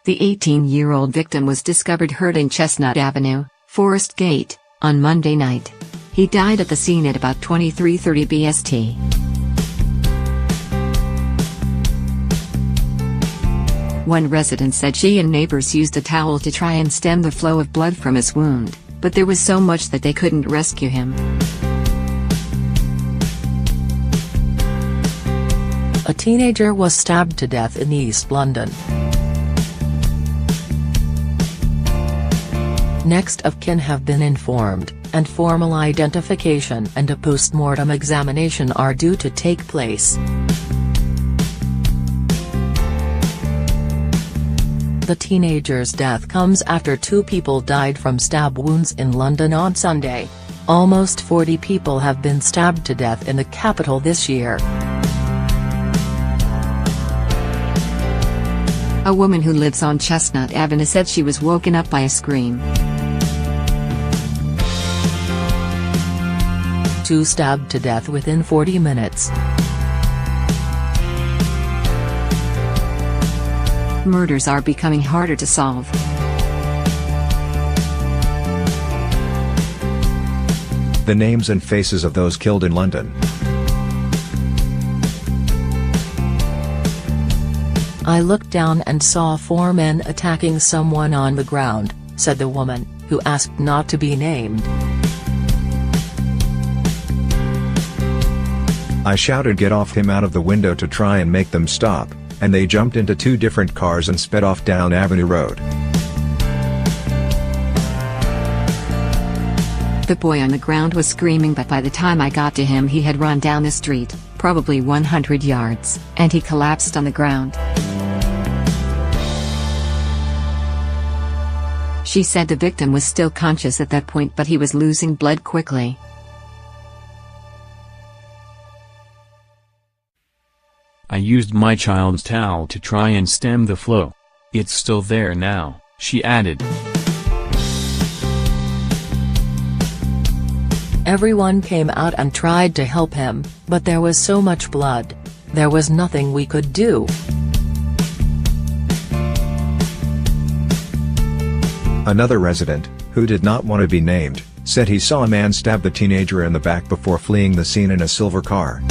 The 18-year-old victim was discovered hurt in Chestnut Avenue, Forest Gate, on Monday night. He died at the scene at about 23:30 BST. One resident said she and neighbors used a towel to try and stem the flow of blood from his wound, but there was so much that they couldn't rescue him. A teenager was stabbed to death in East London. Next of kin have been informed, and formal identification and a post-mortem examination are due to take place. The teenager's death comes after 2 people died from stab wounds in London on Sunday. Almost 40 people have been stabbed to death in the capital this year. A woman who lives on Chestnut Avenue said she was woken up by a scream. 2 stabbed to death within 40 minutes. Murders are becoming harder to solve. The names and faces of those killed in London. I looked down and saw 4 men attacking someone on the ground, said the woman, who asked not to be named. I shouted get off him out of the window to try and make them stop, and they jumped into 2 different cars and sped off down Avenue Road. The boy on the ground was screaming, but by the time I got to him he had run down the street, probably 100 yards, and he collapsed on the ground. She said the victim was still conscious at that point, but he was losing blood quickly. I used my child's towel to try and stem the flow. It's still there now, she added. Everyone came out and tried to help him, but there was so much blood. There was nothing we could do. Another resident, who did not want to be named, said he saw a man stab the teenager in the back before fleeing the scene in a silver car.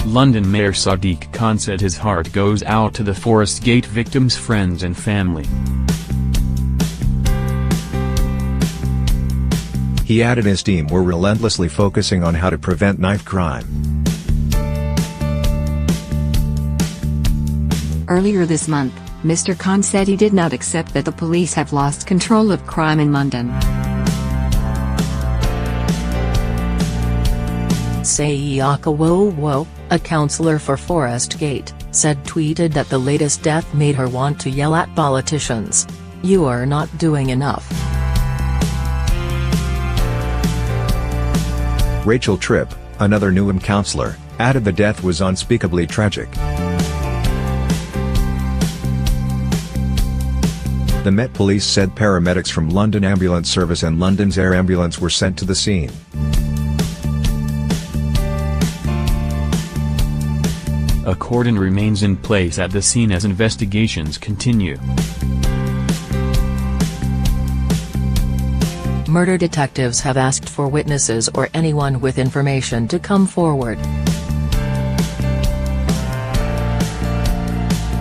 London Mayor Sadiq Khan said his heart goes out to the Forest Gate victims' friends and family. He added his team were relentlessly focusing on how to prevent knife crime. Earlier this month, Mr. Khan said he did not accept that the police have lost control of crime in London. Sayaka Wowo, a councillor for Forest Gate, tweeted that the latest death made her want to yell at politicians. "You are not doing enough." Rachel Tripp, another Newham councillor, added the death was unspeakably tragic. The Met Police said paramedics from London Ambulance Service and London's Air Ambulance were sent to the scene. A cordon remains in place at the scene as investigations continue. Murder detectives have asked for witnesses or anyone with information to come forward.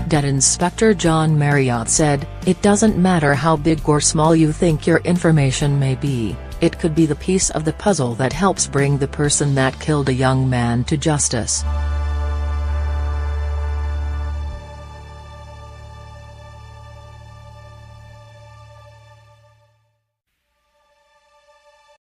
Dead Inspector John Marriott said, "It doesn't matter how big or small you think your information may be, it could be the piece of the puzzle that helps bring the person that killed a young man to justice."